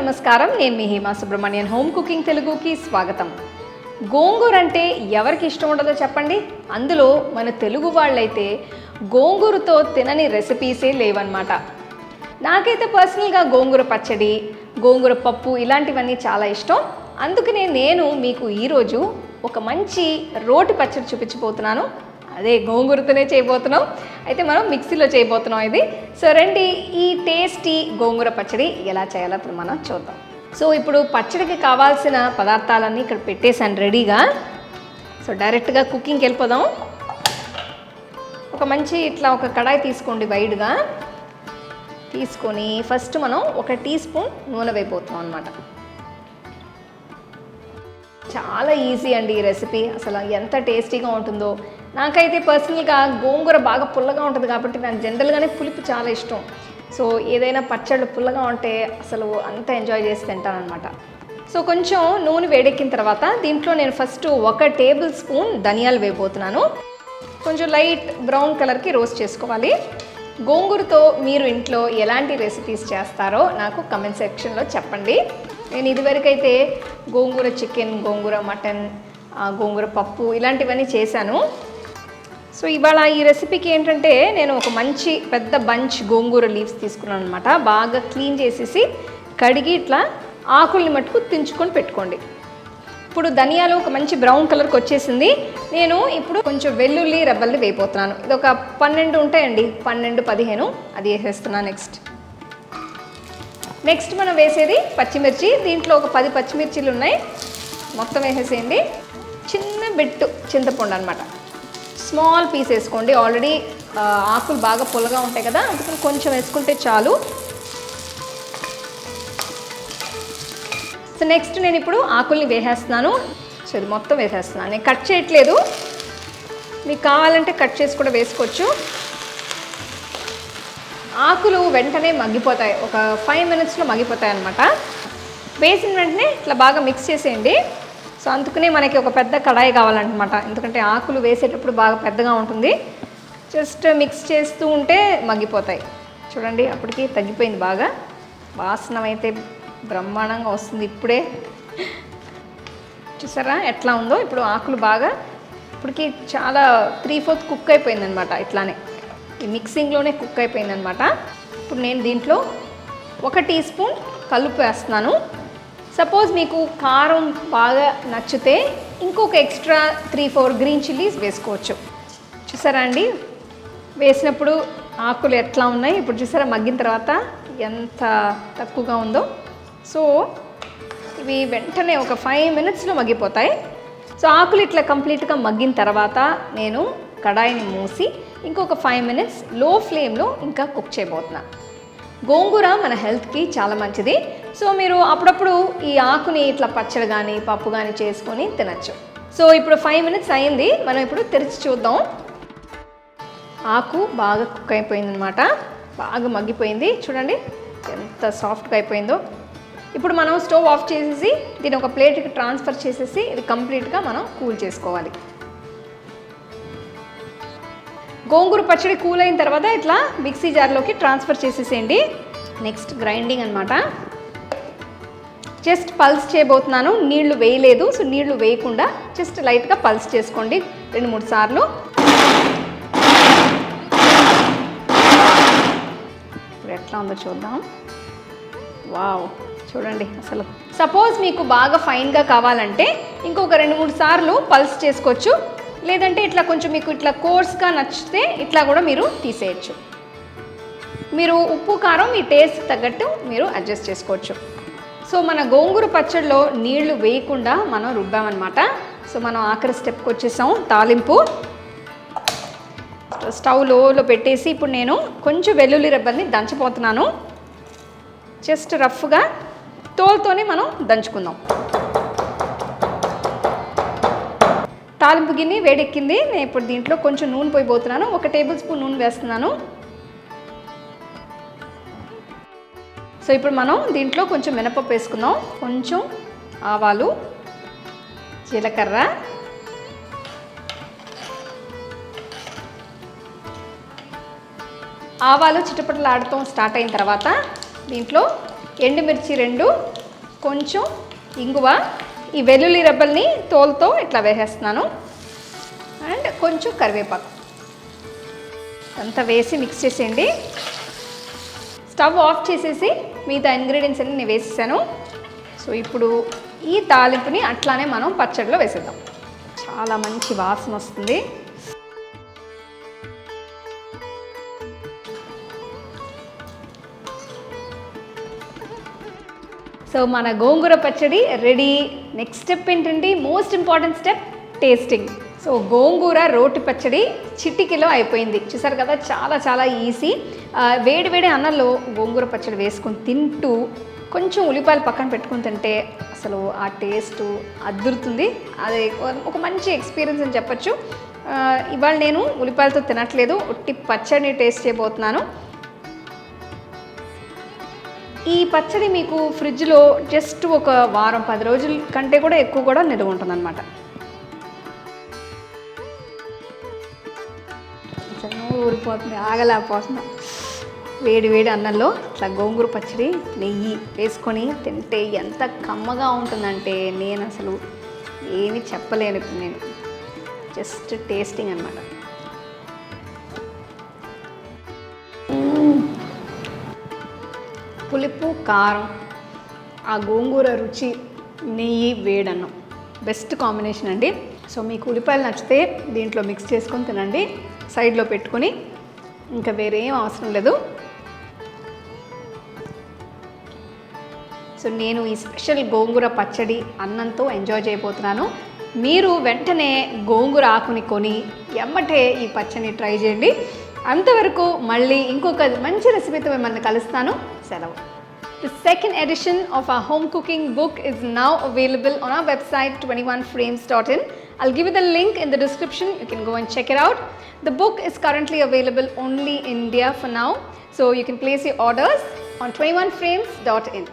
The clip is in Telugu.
నమస్కారం. నేను మీ హేమా సుబ్రహ్మణ్యన్. హోమ్ కుకింగ్ తెలుగుకి స్వాగతం. గోంగూర అంటే ఎవరికి ఇష్టం ఉండదో చెప్పండి. అందులో మన తెలుగు వాళ్ళైతే గోంగూరతో తినని రెసిపీసే లేవన్నమాట. నాకైతే పర్సనల్గా గోంగూర పచ్చడి, గోంగూర పప్పు ఇలాంటివన్నీ చాలా ఇష్టం. అందుకనే నేను మీకు ఈరోజు ఒక మంచి రోటి పచ్చడి చూపించబోతున్నాను. అదే గోంగూరతోనే చేయబోతున్నాం. అయితే మనం మిక్సీలో చేయబోతున్నాం ఇది. సో రండి, ఈ టేస్టీ గోంగూర పచ్చడి ఎలా చేయాలో ఇప్పుడు మనం చూద్దాం. సో ఇప్పుడు పచ్చడికి కావాల్సిన పదార్థాలన్నీ ఇక్కడ పెట్టేశాను రెడీగా. సో డైరెక్ట్గా కుకింగ్కి వెళ్ళిపోదాం. ఒక మంచి ఇట్లా ఒక కడాయి తీసుకోండి వైడ్గా. తీసుకొని ఫస్ట్ మనం 1 టీ స్పూన్ నూనె వేయబోతున్నాం అనమాట. చాలా ఈజీ అండి ఈ రెసిపీ. అసలు ఎంత టేస్టీగా ఉంటుందో. నాకైతే పర్సనల్గా గోంగూర బాగా పుల్లగా ఉంటుంది కాబట్టి నాకు జనరల్గానే పులుపు చాలా ఇష్టం. సో ఏదైనా పచ్చళ్ళు పుల్లగా ఉంటే అసలు అంత ఎంజాయ్ చేసి తింటాను అనమాట. సో కొంచెం నూనె వేడెక్కిన తర్వాత దీంట్లో నేను ఫస్ట్ 1 టేబుల్ స్పూన్ ధనియాలు వేయబోతున్నాను. కొంచెం లైట్ బ్రౌన్ కలర్కి రోస్ట్ చేసుకోవాలి. గోంగూరతో మీరు ఇంట్లో ఎలాంటి రెసిపీస్ చేస్తారో నాకు కమెంట్ సెక్షన్లో చెప్పండి. నేను ఇదివరకైతే గోంగూర చికెన్, గోంగూర మటన్, గోంగూర పప్పు ఇలాంటివన్నీ చేశాను. సో ఇవాళ ఈ రెసిపీకి ఏంటంటే నేను ఒక మంచి పెద్ద బంచ్ గోంగూర లీవ్స్ తీసుకున్నాను అనమాట. బాగా క్లీన్ చేసేసి కడిగి ఇట్లా ఆకుల్ని మట్టుకు తుంచుకొని పెట్టుకోండి. ఇప్పుడు ధనియాలు ఒక మంచి బ్రౌన్ కలర్కి వచ్చేసింది. నేను ఇప్పుడు కొంచెం వెల్లుల్లి రెబ్బల్ని వేయబోతున్నాను. ఇది ఒక 12 ఉంటాయండి, 12-15 అది వేసేస్తున్నాను. నెక్స్ట్ మనం వేసేది పచ్చిమిర్చి. దీంట్లో ఒక 10 పచ్చిమిర్చీలు ఉన్నాయి, మొత్తం వేసేసేయండి. చిన్న బిట్టు చింతపండు అనమాట, స్మాల్ పీస్ వేసుకోండి. ఆల్రెడీ ఆకులు బాగా పుల్లగా ఉంటాయి కదా, అందుకని కొంచెం వేసుకుంటే చాలు. సో నెక్స్ట్ నేను ఇప్పుడు ఆకుల్ని వేసేస్తున్నాను. సో ఇది మొత్తం వేసేస్తున్నాను, నేను కట్ చేయట్లేదు. మీకు కావాలంటే కట్ చేసి కూడా వేసుకోవచ్చు. ఆకులు వెంటనే మగ్గిపోతాయి, ఒక 5 మినిట్స్లో మగ్గిపోతాయి అన్నమాట. వేసిన వెంటనే ఇట్లా బాగా మిక్స్ చేసేయండి. సో అందుకనే మనకి ఒక పెద్ద కడాయి కావాలన్నమాట, ఎందుకంటే ఆకులు వేసేటప్పుడు బాగా పెద్దగా ఉంటుంది. జస్ట్ మిక్స్ చేస్తూ ఉంటే మగ్గిపోతాయి. చూడండి, అప్పటికి తగ్గిపోయింది బాగా. వాసన అయితే బ్రహ్మాండంగా వస్తుంది ఇప్పుడే. చూసారా ఎట్లా ఉందో. ఇప్పుడు ఆకులు బాగా ఇప్పటికి చాలా 3/4 కుక్ అయిపోయింది అనమాట. ఇట్లానే ఈ మిక్సింగ్లోనే కుక్ అయిపోయిందనమాట. ఇప్పుడు నేను దీంట్లో 1 టీ స్పూన్ కలుపు వేస్తున్నాను. సపోజ్ మీకు కారం బాగా నచ్చితే ఇంకొక ఎక్స్ట్రా 3-4 గ్రీన్ చిల్లీస్ వేసుకోవచ్చు. చూసారా అండి, వేసినప్పుడు ఆకులు ఎట్లా ఉన్నాయి. ఇప్పుడు చూసారా మగ్గిన తర్వాత ఎంత తక్కువగా ఉందో. సో ఇవి వెంటనే ఒక 5 మినిట్స్లో మగ్గిపోతాయి. సో ఆకులు ఇట్లా కంప్లీట్గా మగ్గిన తర్వాత నేను కడాయిని మూసి ఇంకొక 5 మినిట్స్ లో ఫ్లేమ్లో ఇంకా కుక్ చేయబోతున్నాను. గోంగూర మన హెల్త్కి చాలా మంచిది. సో మీరు అప్పుడప్పుడు ఈ ఆకుని ఇట్లా పచ్చడి కానీ పప్పు కానీ చేసుకొని తినచ్చు. సో ఇప్పుడు 5 మినిట్స్ అయింది, మనం ఇప్పుడు తెరిచి చూద్దాం. ఆకు బాగా కుక్ అయిపోయిందనమాట, బాగా మగ్గిపోయింది. చూడండి ఎంత సాఫ్ట్గా అయిపోయిందో. ఇప్పుడు మనం స్టవ్ ఆఫ్ చేసేసి దీన్ని ఒక ప్లేట్కి ట్రాన్స్ఫర్ చేసేసి ఇది కంప్లీట్గా మనం కూల్ చేసుకోవాలి. గోంగూర పచ్చడి కూల్ అయిన తర్వాత ఇట్లా మిక్సీ జార్లోకి ట్రాన్స్ఫర్ చేసేసేయండి. నెక్స్ట్ గ్రైండింగ్ అనమాట. జస్ట్ పల్స్ చేయబోతున్నాను, నీళ్లు వేయలేదు. సో నీళ్లు వేయకుండా జస్ట్ లైట్గా పల్స్ చేసుకోండి 2-3 సార్లు. ఇప్పుడు ఎట్లా ఉందో చూద్దాం. వావ్, చూడండి అసలు. సపోజ్ మీకు బాగా ఫైన్గా కావాలంటే ఇంకొక 2-3 సార్లు పల్స్ చేసుకోవచ్చు. లేదంటే ఇట్లా కొంచెం మీకు ఇట్లా కోర్స్గా నచ్చితే ఇట్లా కూడా మీరు తీసేయచ్చు. మీరు ఉప్పు కారం మీ టేస్ట్ తగ్గట్టు మీరు అడ్జస్ట్ చేసుకోవచ్చు. సో మన గోంగూర పచ్చడిలో నీళ్లు వేయకుండా మనం రుబ్బామన్నమాట. సో మనం ఆఖరి స్టెప్కి వచ్చేసాం, తాలింపు. స్టవ్ లోలో పెట్టేసి ఇప్పుడు నేను కొంచెం వెల్లుల్లి రెబ్బల్ని దంచబోతున్నాను. జస్ట్ రఫ్గా తోలుతోనే మనం దంచుకుందాం. తాలింపు గిన్నె వేడెక్కింది. నేను ఇప్పుడు దీంట్లో కొంచెం నూనె పోయిపోతున్నాను. 1 టేబుల్ స్పూన్ నూనె వేస్తున్నాను. సో ఇప్పుడు మనం దీంట్లో కొంచెం మినపప్పు వేసుకుందాం, కొంచెం ఆవాలు, జీలకర్ర, ఆవాలు చిటపటలాడుతూ స్టార్ట్ అయిన తర్వాత దీంట్లో ఎండుమిర్చి 2, కొంచెం ఇంగువ, ఈ వెల్లుల్లి రెబ్బల్ని తోలుతో ఇట్లా వేసేస్తున్నాను, అండ్ కొంచెం కరివేపాకు అంతా వేసి మిక్స్ చేసేయండి. స్టవ్ ఆఫ్ చేసేసి మిగతా ఇంగ్రీడియంట్స్ అన్ని నేను వేసేసాను. సో ఇప్పుడు ఈ తాలింపుని అట్లానే మనం పచ్చడిలో వేసేద్దాం. చాలా మంచి వాసన వస్తుంది. సో మన గోంగూర పచ్చడి రెడీ. నెక్స్ట్ స్టెప్ ఏంటంటే most important step, tasting. So గోంగూర రోటి పచ్చడి చిటికిలో అయిపోయింది. చూసారు కదా, చాలా చాలా ఈజీ. వేడి వేడి అన్నంలో గోంగూర పచ్చడి వేసుకొని తింటూ కొంచెం ఉల్లిపాయలు పక్కన పెట్టుకుని తింటే అసలు ఆ టేస్ట్ అద్దురుతుంది. అది ఒక మంచి ఎక్స్పీరియన్స్ అని చెప్పచ్చు. ఇవాళ నేను ఉల్లిపాయలతో తినట్లేదు, ఉట్టి పచ్చడిని టేస్ట్ చేయబోతున్నాను. ఈ పచ్చడి మీకు ఫ్రిడ్జ్లో జస్ట్ ఒక వారం 10 రోజుల కంటే కూడా ఎక్కువ కూడా నిల్వ ఉంటుందన్నమాట. ఊరిపోతుంది, ఆగలేకపోతున్నా. వేడి వేడి అన్నంలో ఇట్లా గోంగూర పచ్చడి నెయ్యి వేసుకొని తింటే ఎంత కమ్మగా ఉంటుందంటే నేను అసలు ఏమీ చెప్పలేను. ఇప్పుడు నేను జస్ట్ టేస్టింగ్ అనమాట. పులుపు, కారం, ఆ గోంగూర రుచి, నెయ్యి, వేడన్నం బెస్ట్ కాంబినేషన్ అండి. సో మీకు ఉల్లిపాయలు నచ్చితే దీంట్లో మిక్స్ చేసుకొని తినండి, సైడ్లో పెట్టుకొని. ఇంకా వేరే ఏం అవసరం లేదు. సో నేను ఈ స్పెషల్ గోంగూర పచ్చడి అన్నంతో ఎంజాయ్ చేయబోతున్నాను. మీరు వెంటనే గోంగూర ఆకుని కొని ఎమ్మటే ఈ పచ్చడిని ట్రై చేయండి. అంతవరకు మళ్ళీ ఇంకొక మంచి రెసిపీతో మిమ్మల్ని కలుస్తాను. సెలవు. The second edition of our home cooking book is now available on our website 21frames.in. I'll give you the link in the description. You can go and check it out. The book is currently available only in India for now, so you can place your orders on 21frames.in.